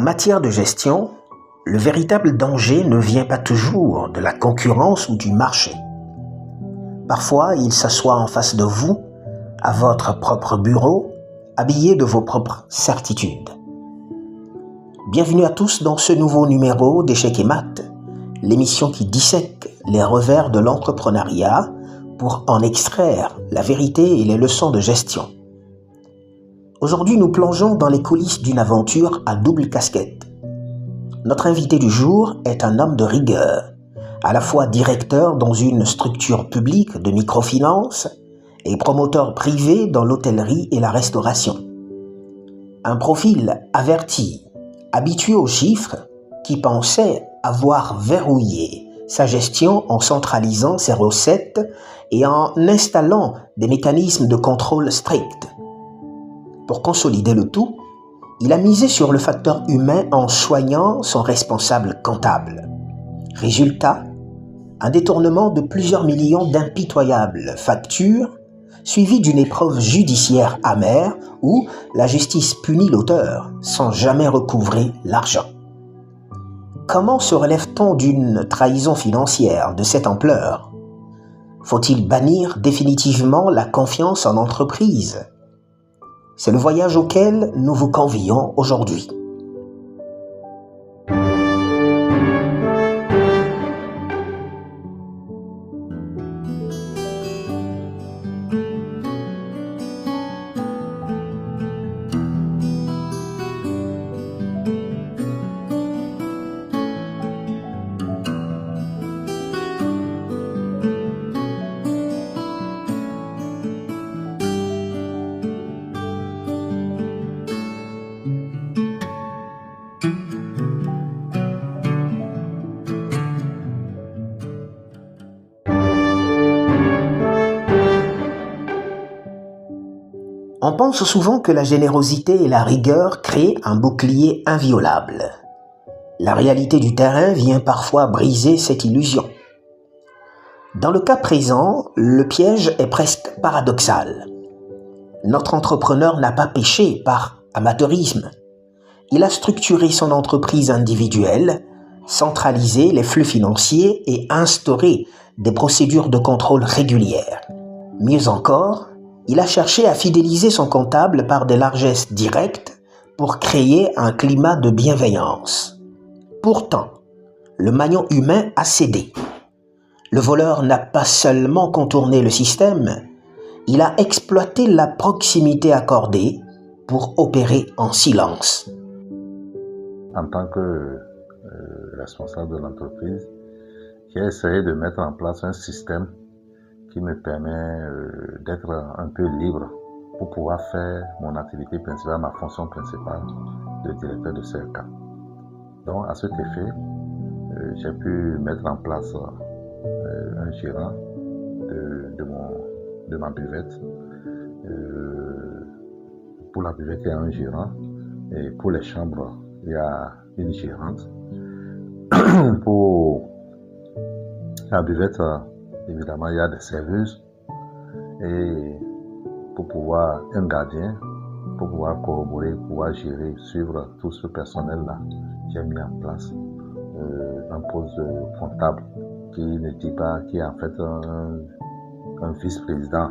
matière de gestion, le véritable danger ne vient pas toujours de la concurrence ou du marché. Parfois, il s'assoit en face de vous, à votre propre bureau, habillé de vos propres certitudes. Bienvenue à tous dans ce nouveau numéro d'Échecs et Maths, l'émission qui dissèque les revers de l'entrepreneuriat pour en extraire la vérité et les leçons de gestion. Aujourd'hui, nous plongeons dans les coulisses d'une aventure à double casquette. Notre invité du jour est un homme de rigueur, à la fois directeur dans une structure publique de microfinance et promoteur privé dans l'hôtellerie et la restauration. Un profil averti, habitué aux chiffres, qui pensait avoir verrouillé sa gestion en centralisant ses recettes et en installant des mécanismes de contrôle stricts. Pour consolider le tout, il a misé sur le facteur humain en soignant son responsable comptable. Résultat, un détournement de plusieurs millions d'impitoyables factures, suivi d'une épreuve judiciaire amère où la justice punit l'auteur sans jamais recouvrer l'argent. Comment se relève-t-on d'une trahison financière de cette ampleur? Faut-il bannir définitivement la confiance en entreprise? C'est le voyage auquel nous vous convions aujourd'hui. On pense souvent que la générosité et la rigueur créent un bouclier inviolable. La réalité du terrain vient parfois briser cette illusion. Dans le cas présent, le piège est presque paradoxal. Notre entrepreneur n'a pas péché par amateurisme. Il a structuré son entreprise individuelle, centralisé les flux financiers et instauré des procédures de contrôle régulières. Mieux encore, il a cherché à fidéliser son comptable par des largesses directes pour créer un climat de bienveillance. Pourtant, le maillon humain a cédé. Le voleur n'a pas seulement contourné le système, il a exploité la proximité accordée pour opérer en silence. En tant que responsable de l'entreprise, j'ai essayé de mettre en place un système qui me permet d'être un peu libre pour pouvoir faire mon activité principale, ma fonction principale de directeur de CRK. Donc, à cet effet, j'ai pu mettre en place un gérant de ma buvette. Pour la buvette, il y a un gérant et pour les chambres, il y a une gérante. Pour la buvette, évidemment, il y a des serveuses et pour pouvoir, un gardien, pour pouvoir corroborer, pouvoir gérer, suivre tout ce personnel-là, j'ai mis en place un poste comptable qui ne dit pas, qui est en fait un vice-président,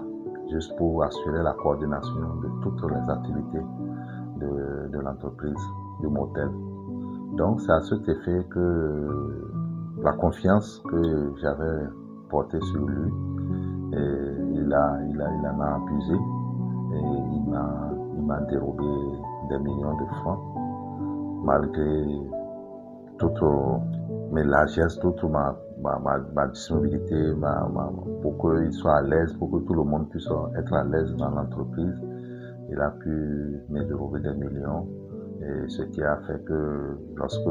juste pour assurer la coordination de toutes les activités de l'entreprise, du motel. Donc c'est à cet effet que la confiance que j'avais portée sur lui, et il en a abusé et il m'a dérobé des millions de francs malgré toutes mes largesses, toute ma disponibilité, pour qu'il soit à l'aise, pour que tout le monde puisse être à l'aise dans l'entreprise. Il a pu me dérober des millions, et ce qui a fait que lorsque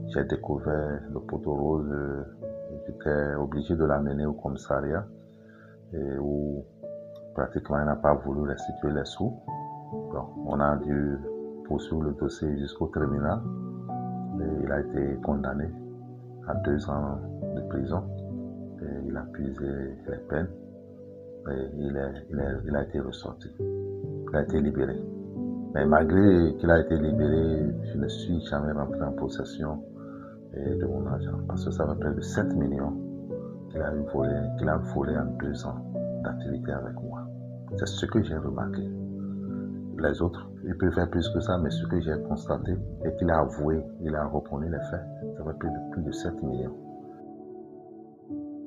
j'ai découvert le poteau rose, j'étais obligé de l'amener au commissariat, et où pratiquement il n'a pas voulu restituer les sous. Donc, on a dû poursuivre le dossier jusqu'au tribunal, et il a été condamné à 2 ans de prison. Et il a puisé les peines et il a été ressorti. Il a été libéré. Mais malgré qu'il a été libéré, je ne suis jamais rentré en possession de mon argent. Parce que ça fait près de 7 millions qu'il a volé en 2 ans d'activité avec moi. C'est ce que j'ai remarqué. Les autres, ils peuvent faire plus que ça, mais ce que j'ai constaté est qu'il a avoué, il a reconnu les faits. Ça fait plus de 7 millions.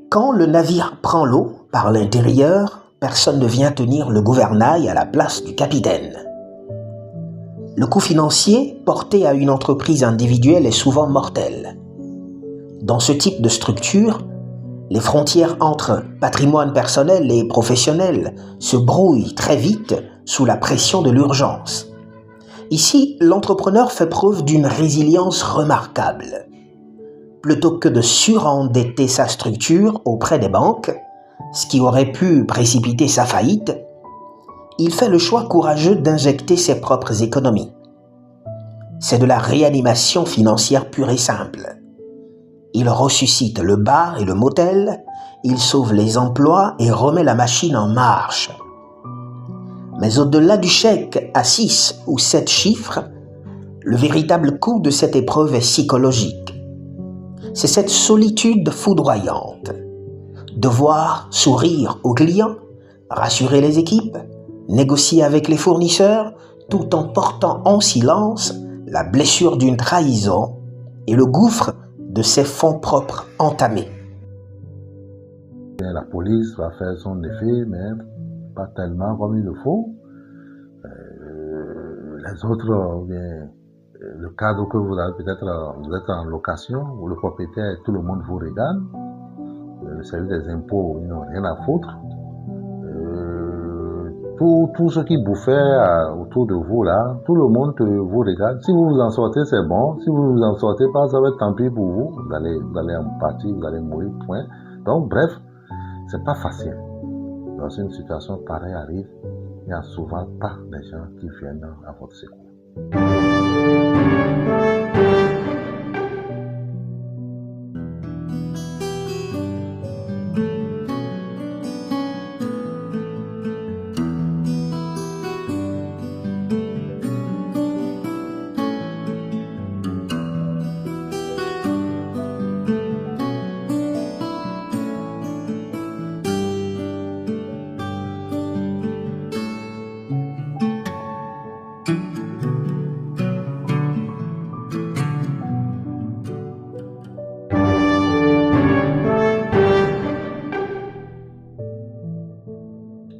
Quand le navire prend l'eau par l'intérieur, personne ne vient tenir le gouvernail à la place du capitaine. Le coût financier porté à une entreprise individuelle est souvent mortel. Dans ce type de structure, les frontières entre patrimoine personnel et professionnel se brouillent très vite sous la pression de l'urgence. Ici, l'entrepreneur fait preuve d'une résilience remarquable. Plutôt que de surendetter sa structure auprès des banques, ce qui aurait pu précipiter sa faillite, il fait le choix courageux d'injecter ses propres économies. C'est de la réanimation financière pure et simple. Il ressuscite le bar et le motel, il sauve les emplois et remet la machine en marche. Mais au-delà du chèque à 6 ou 7 chiffres, le véritable coût de cette épreuve est psychologique. C'est cette solitude foudroyante. Devoir sourire aux clients, rassurer les équipes, négocier avec les fournisseurs, tout en portant en silence la blessure d'une trahison et le gouffre de ses fonds propres entamés. La police va faire son effet, mais pas tellement comme il le faut. Les autres, le cadre que vous avez peut-être, vous êtes en location, où le propriétaire, tout le monde vous regarde. Le service des impôts, ils n'ont rien à foutre. Tout ce qui bouffaient autour de vous là, tout le monde vous regarde. Si vous vous en sortez, c'est bon. Si vous vous en sortez pas, ça va être tant pis pour vous. Vous allez en partir, vous allez mourir, point. Donc bref, c'est pas facile. Dans une situation pareille arrive, il n'y a souvent pas des gens qui viennent à votre secours.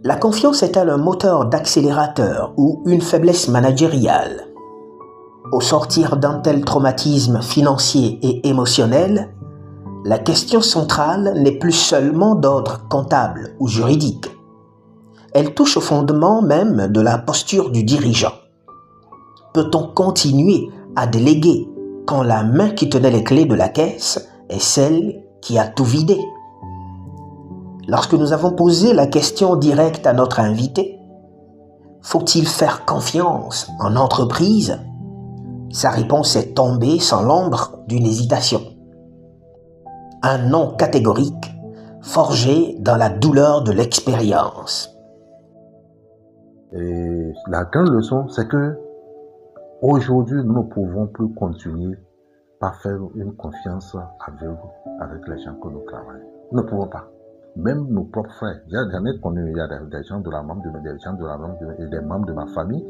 La confiance est-elle un moteur d'accélérateur ou une faiblesse managériale? Au sortir d'un tel traumatisme financier et émotionnel, la question centrale n'est plus seulement d'ordre comptable ou juridique. Elle touche au fondement même de la posture du dirigeant. Peut-on continuer à déléguer quand la main qui tenait les clés de la caisse est celle qui a tout vidé? Lorsque nous avons posé la question directe à notre invité, faut-il faire confiance en entreprise? Sa réponse est tombée sans l'ombre d'une hésitation. Un non catégorique, forgé dans la douleur de l'expérience. Et la grande leçon, c'est que aujourd'hui, nous ne pouvons plus continuer par faire une confiance aveugle avec les gens que nous travaillons. Nous ne pouvons pas. Même nos propres frères. J'en ai connu, il y a des gens de la membre et des membres de ma famille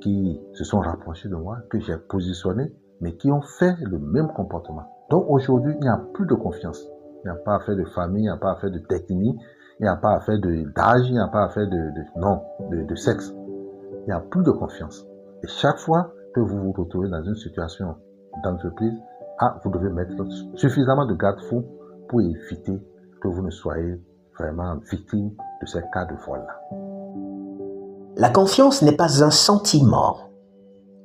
qui se sont rapprochés de moi, que j'ai positionné, mais qui ont fait le même comportement. Donc aujourd'hui, il n'y a plus de confiance. Il n'y a pas affaire de famille, il n'y a pas affaire de technique, il n'y a pas affaire d'âge, il n'y a pas affaire de sexe. Il n'y a plus de confiance. Et chaque fois que vous vous retrouvez dans une situation d'entreprise, vous devez mettre suffisamment de garde-fous pour éviter que vous ne soyez vraiment victime de ces cas de vol-là. La confiance n'est pas un sentiment.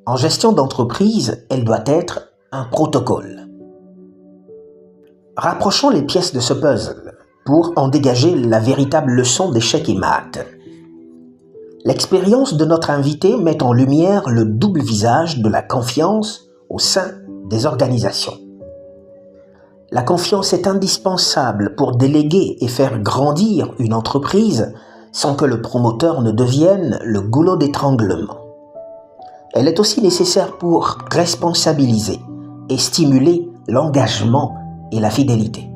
En gestion d'entreprise, elle doit être un protocole. Rapprochons les pièces de ce puzzle pour en dégager la véritable leçon d'échec et mat. L'expérience de notre invité met en lumière le double visage de la confiance au sein des organisations. La confiance est indispensable pour déléguer et faire grandir une entreprise sans que le promoteur ne devienne le goulot d'étranglement. Elle est aussi nécessaire pour responsabiliser et stimuler l'engagement et la fidélité.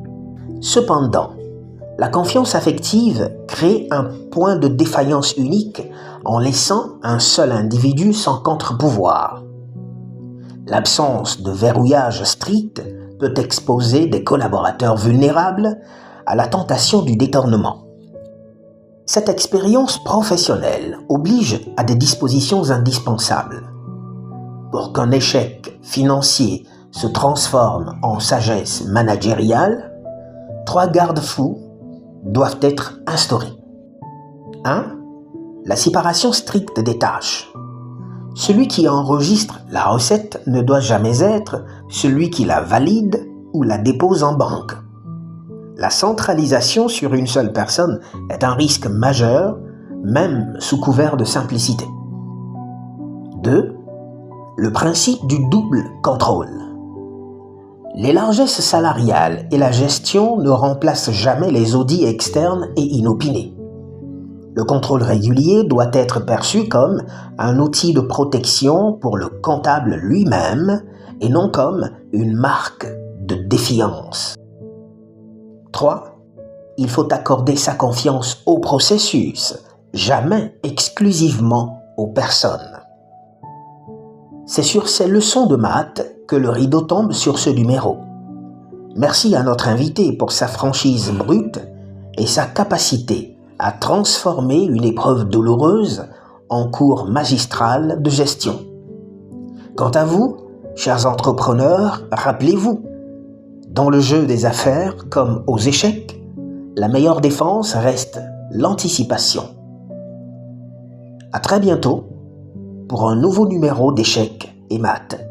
Cependant, la confiance affective crée un point de défaillance unique en laissant un seul individu sans contre-pouvoir. L'absence de verrouillage strict peut exposer des collaborateurs vulnérables à la tentation du détournement. Cette expérience professionnelle oblige à des dispositions indispensables. Pour qu'un échec financier se transforme en sagesse managériale, 3 garde-fous doivent être instaurés. 1. La séparation stricte des tâches. Celui qui enregistre la recette ne doit jamais être celui qui la valide ou la dépose en banque. La centralisation sur une seule personne est un risque majeur, même sous couvert de simplicité. 2. Le principe du double contrôle. Les largesses salariales et la gestion ne remplacent jamais les audits externes et inopinés. Le contrôle régulier doit être perçu comme un outil de protection pour le comptable lui-même et non comme une marque de défiance. 3. Il faut accorder sa confiance au processus, jamais exclusivement aux personnes. C'est sur ces leçons de maths que le rideau tombe sur ce numéro. Merci à notre invité pour sa franchise brute et sa capacité à transformer une épreuve douloureuse en cours magistral de gestion. Quant à vous, chers entrepreneurs, rappelez-vous, dans le jeu des affaires comme aux échecs, la meilleure défense reste l'anticipation. À très bientôt pour un nouveau numéro d'Échecs et Maths.